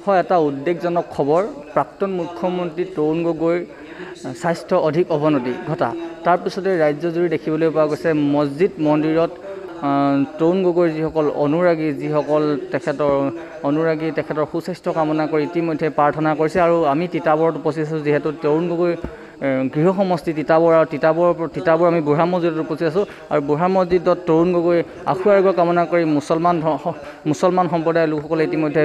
হয়, এটা উদ্বেগজনক খবৰ। প্ৰাক্তন মুখ্যমন্ত্ৰী তৰুণ গগৈৰ স্বাস্থ্য অধিক অৱনতি ঘটা। তাৰপিছতে ৰাজ্যজুৰি দেখিবলৈ পোৱা গৈছে মছজিদ মন্দিৰত তৰুণ গগৈৰ যিসকল অনুৰাগী, তেখেতৰ সুস্বাস্থ্য কামনা কৰি ইতিমধ্যে প্ৰাৰ্থনা কৰিছে। আৰু আমি তিতাবৰত উপস্থিত আছোঁ, যিহেতু তৰুণ গগৈ গৃহ সমষ্টি তিতাবৰ আৰু তিতাবৰ আমি বুঢ়া মছজিদত উপস্থিত আছোঁ। আৰু বুঢ়া মছজিদত তৰুণ গগৈ আশু আৰোগ্য কামনা কৰি মুছলমান সম্প্ৰদায়ৰ লোকসকলে ইতিমধ্যে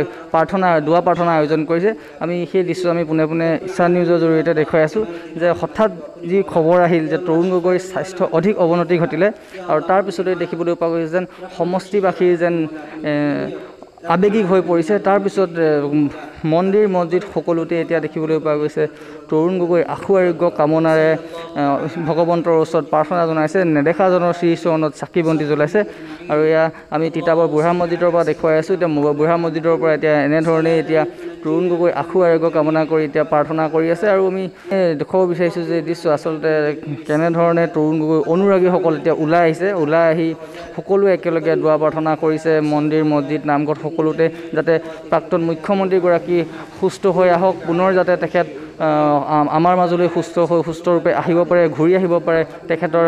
দুৱা প্ৰাৰ্থনা আয়োজন কৰিছে। আমি সেই দৃশ্য আমি পোনে পোনে ইচ্ছা নিউজৰ জৰিয়তে দেখুৱাই আছোঁ যে হঠাৎ যি খবৰ আহিল যে তৰুণ গগৈৰ স্বাস্থ্য অধিক অৱনতি ঘটিলে, আৰু তাৰপিছতে দেখিবলৈ পোৱা গৈছে যেন সমষ্টিবাসী যেন আৱেগিক হৈ পৰিছে। তাৰপিছত মন্দিৰ মছজিদ সকলোতে এতিয়া দেখিবলৈ পোৱা গৈছে তৰুণ গগৈ আশু আৰোগ্য কামনাৰে ভগৱন্তৰ ওচৰত প্ৰাৰ্থনা জনাইছে, নেদেখাজনৰ শ্ৰীচৰণত চাকি বন্তি জ্বলাইছে। আৰু এয়া আমি তিতাবৰ বুঢ়া মছজিদৰ পৰা দেখুৱাই আছোঁ। এতিয়া বুঢ়া মছজিদৰ পৰা এতিয়া এনেধৰণে এতিয়া তৰুণ গগৈ আশু আৰোগ্য কামনা কৰি এতিয়া প্ৰাৰ্থনা কৰি আছে। আৰু আমি দেখুৱাব বিচাৰিছোঁ যে দৃশ্য আচলতে কেনেধৰণে তৰুণ গগৈ অনুৰাগীসকল এতিয়া ওলাই আহিছে, ওলাই আহি সকলোৱে একেলগে দুৱা প্ৰাৰ্থনা কৰিছে মন্দিৰ মছজিদ নামঘৰ সকলোতে, যাতে প্ৰাক্তন মুখ্যমন্ত্ৰীগৰাকী সুস্থ হৈ আহক, পুনৰ যাতে তেখেত আমাৰ মাজলৈ সুস্থৰূপে আহিব পাৰে, ঘূৰি আহিব পাৰে, তেখেতৰ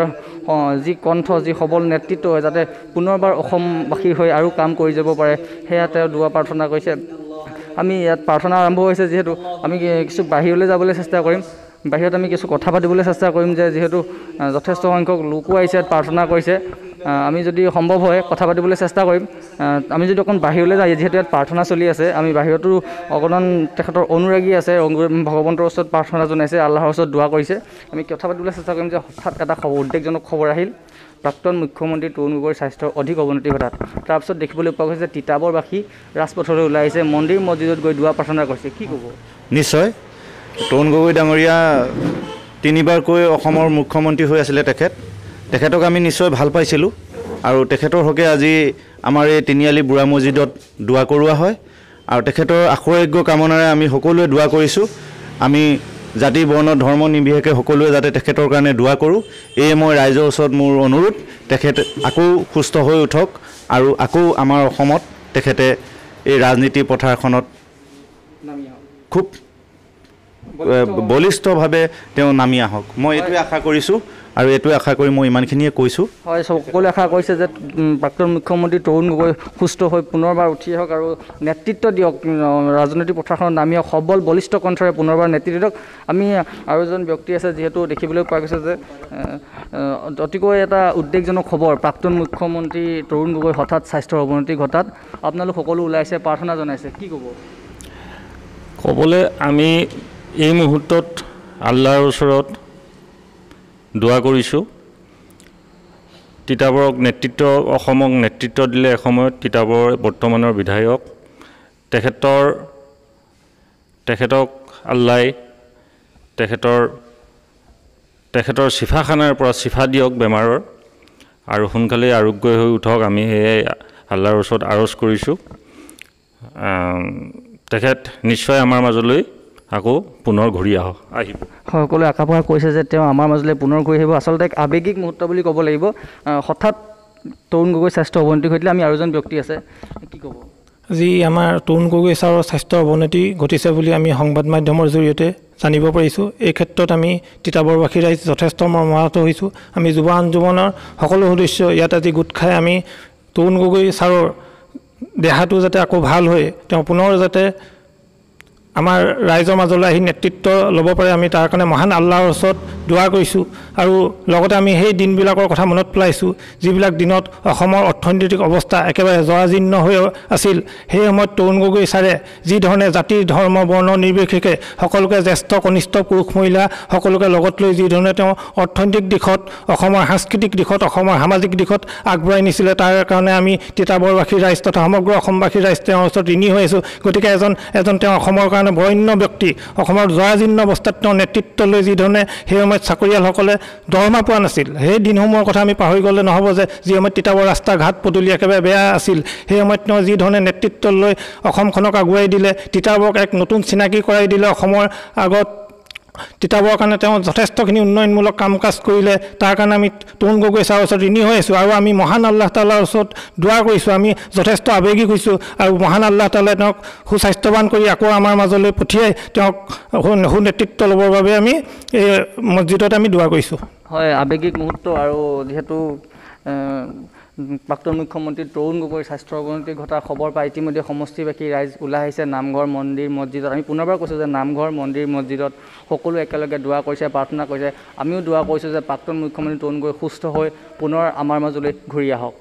যি কণ্ঠ, যি সবল নেতৃত্ব হয় যাতে পুনৰবাৰ অসমবাসী হৈ আৰু কাম কৰি যাব পাৰে, সেয়া তেওঁ দুৱা প্ৰাৰ্থনা কৰিছে। আমি ইয়াত প্ৰাৰ্থনা আৰম্ভ হৈছে, যিহেতু আমি কিছু বাহিৰলৈ যাবলৈ চেষ্টা কৰিম, বাহিৰত আমি কিছু কথা পাতিবলৈ চেষ্টা কৰিম, যে যিহেতু যথেষ্ট সংখ্যক লোকো আহিছে ইয়াত প্ৰাৰ্থনা কৰিছে। আমি যদি সম্ভৱ হয় কথা পাতিবলৈ চেষ্টা কৰিম। আমি যদি অকণ বাহিৰলৈ যাওঁ, যিহেতু ইয়াত প্ৰাৰ্থনা চলি আছে, আমি বাহিৰতো অকণমান তেখেতৰ অনুৰাগী আছে, ভগৱন্তৰ ওচৰত প্ৰাৰ্থনা জনাইছে, আল্লাহৰ ওচৰত দোৱা কৰিছে। আমি কথা পাতিবলৈ চেষ্টা কৰিম যে হঠাৎ এটা উদ্বেগজনক খবৰ আহিল প্ৰাক্তন মুখ্যমন্ত্ৰী তৰুণ গগৈৰ স্বাস্থ্যৰ অধিক অৱনতি ঘটাত। তাৰপিছত দেখিবলৈ পোৱা গৈছে তিতাবৰবাসী ৰাজপথলৈ ওলাই আহিছে, মন্দিৰ মছজিদত গৈ দোৱা প্ৰাৰ্থনা কৰিছে। কি ক'ব? নিশ্চয়, তৰুণ গগৈ ডাঙৰীয়া তিনিবাৰকৈ অসমৰ মুখ্যমন্ত্ৰী হৈ আছিলে তেখেতক আমি নিশ্চয় ভাল পাইছিলোঁ। আৰু তেখেতৰ হকে আজি আমাৰ এই তিনিআলি বুঢ়া মছজিদত দোৱা কৰোৱা হয়। আৰু তেখেতৰ আশু আৰোগ্য কামনাৰে আমি সকলোৱে দোৱা কৰিছোঁ। আমি জাতি বৰ্ণ ধৰ্ম নিৰ্বিশেষে সকলোৱে যাতে তেখেতৰ কাৰণে দোৱা কৰোঁ, এয়ে মই ৰাইজৰ ওচৰত মোৰ অনুৰোধ। তেখেত আকৌ সুস্থ হৈ উঠক আৰু আকৌ আমাৰ অসমত তেখেতে এই ৰাজনীতি পথাৰখনত খুব বলিষ্ঠভাৱে তেওঁ নামি আহক, মই এইটোৱে আশা কৰিছোঁ। আৰু এইটোৱে আশা কৰি মই ইমানখিনিয়ে কৈছোঁ। হয়, সকলোৱে আশা কৰিছে যে প্ৰাক্তন মুখ্যমন্ত্ৰী তৰুণ গগৈ সুস্থ হৈ পুনৰবাৰ উঠি আহক আৰু নেতৃত্ব দিয়ক, ৰাজনৈতিক পথাৰখনত নামি আহক, সবল বলিষ্ঠ কণ্ঠৰে পুনৰবাৰ নেতৃত্ব দিয়ক। আমি আৰু এজন ব্যক্তি আছে, যিহেতু দেখিবলৈ পোৱা গৈছে যে অতিকৈ এটা উদ্বেগজনক খবৰ, প্ৰাক্তন মুখ্যমন্ত্ৰী তৰুণ গগৈ হঠাৎ স্বাস্থ্যৰ অৱনতি ঘটাত আপোনালোক সকলো ওলাইছে, প্ৰাৰ্থনা জনাইছে, কি ক'ব? ক'বলৈ আমি এই মুহূৰ্তত আল্লাহৰ ওচৰত দোৱা কৰিছোঁ। তিতাবৰক অসমক নেতৃত্ব দিলে এসময়ত তিতাবৰ বৰ্তমানৰ বিধায়ক, তেখেতক আল্লাই তেখেতৰ চিফাখানাৰ পৰা চিফা দিয়ক বেমাৰৰ, আৰু সোনকালেই আৰোগ্য হৈ উঠক, আমি সেয়াই আল্লাহৰ ওচৰত আৰজ কৰিছোঁ। তেখেত নিশ্চয় আমাৰ মাজলৈ আকৌ পুনৰ ঘূৰি আহিব। সকলোৱে আশা প্ৰকাশ কৰিছে যে তেওঁ আমাৰ মাজলৈ পুনৰ ঘূৰি আহিব। আচলতে এক আৱেগিক মুহূৰ্ত বুলি ক'ব লাগিব। হঠাৎ তৰুণ গগৈৰ স্বাস্থ্য অৱনতি ঘটিলে। আমি আৰু এজন ব্যক্তি আছে, কি ক'ব? যি আমাৰ তৰুণ গগৈ ছাৰৰ স্বাস্থ্যৰ অৱনতি ঘটিছে বুলি আমি সংবাদ মাধ্যমৰ জৰিয়তে জানিব পাৰিছোঁ। এই ক্ষেত্ৰত আমি তিতাবৰবাসী ৰাইজ যথেষ্ট মৰ্মাহত হৈছোঁ। আমি যুৱ আন্দোলনৰ সকলো সদস্য ইয়াত আজি গোট খাই আমি তৰুণ গগৈ ছাৰৰ দেহাটো যাতে আকৌ ভাল হৈ তেওঁ পুনৰ যাতে আমাৰ ৰাইজৰ মাজলৈ আহি নেতৃত্ব ল'ব পাৰে, আমি তাৰ কাৰণে মহান আল্লাহৰ ওচৰত দোৱা কৰিছোঁ। আৰু লগতে আমি সেই দিনবিলাকৰ কথা মনত পেলাইছোঁ, যিবিলাক দিনত অসমৰ অৰ্থনৈতিক অৱস্থা একেবাৰে জৰাজীৰ্ণ হৈ আছিল। সেই সময়ত তৰুণ গগৈ ছাৰে যিধৰণে জাতি ধৰ্ম বৰ্ণ নিৰ্বিশেষে সকলোকে জ্যেষ্ঠ কনিষ্ঠ পুৰুষ মহিলা সকলোকে লগত লৈ যিধৰণে তেওঁ অৰ্থনৈতিক দিশত, অসমৰ সাংস্কৃতিক দিশত, অসমৰ সামাজিক দিশত আগবঢ়াই নিছিলে, তাৰ কাৰণে আমি তিতাবৰবাসী ৰাইজ তথা সমগ্ৰ অসমবাসী ৰাইজ তেওঁৰ ওচৰত ঋণী হৈ আছোঁ। গতিকে এজন তেওঁ অসমৰ কাৰণে বৰেণ্য ব্যক্তি, অসমৰ জৰাজীৰ্ণ অৱস্থাত তেওঁ নেতৃত্ব লৈ যিধৰণে সেই সময়ত চাকৰিয়ালসকলে দৰমহা পোৱা নাছিল, সেই দিনসমূহৰ কথা আমি পাহৰি গ'লে নহ'ব। যে যি সময়ত তিতাবৰ ৰাস্তা ঘাট পদূলি একেবাৰে বেয়া আছিল, সেই সময়ত তেওঁ যিধৰণে নেতৃত্ব লৈ অসমখনক আগুৱাই দিলে, তিতাবৰক এক নতুন চিনাকি কৰাই দিলে, অসমৰ আগত তিতাবৰৰ কাৰণে তেওঁ যথেষ্টখিনি উন্নয়নমূলক কাম কাজ কৰিলে। তাৰ কাৰণে আমি তৰুণ গগৈ ছাৰৰ ওচৰত ঋণী হৈ আছোঁ আৰু আমি মহান আল্লাহ তাআলাৰ ওচৰত দোৱা কৰিছোঁ। আমি যথেষ্ট আৱেগিক হৈছোঁ আৰু মহান আল্লাহ তাআলাই তেওঁক সুস্বাস্থ্যৱান কৰি আকৌ আমাৰ মাজলৈ পঠিয়াই তেওঁক সুনেতৃত্ব ল'বৰ বাবে আমি এই মছজিদত আমি দোৱা কৰিছোঁ। হয়, আৱেগিক মুহূৰ্ত আৰু যিহেতু প্ৰাক্তন মুখ্যমন্ত্ৰী তৰুণ গগৈৰ স্বাস্থ্যৰ অৱনতি ঘটাৰ খবৰ পাই ইতিমধ্যে সমষ্টিবাসী ৰাইজ ওলাই আহিছে নামঘৰ মন্দিৰ মছজিদত। আমি পুনৰবাৰ কৈছোঁ যে নামঘৰ মন্দিৰ মছজিদত সকলো একেলগে দোৱা কৰিছে, প্ৰাৰ্থনা কৰিছে। আমিও দোৱা কৰিছোঁ যে প্ৰাক্তন মুখ্যমন্ত্ৰী তৰুণ গগৈ সুস্থ হৈ পুনৰ আমাৰ মাজলৈ ঘূৰি আহক।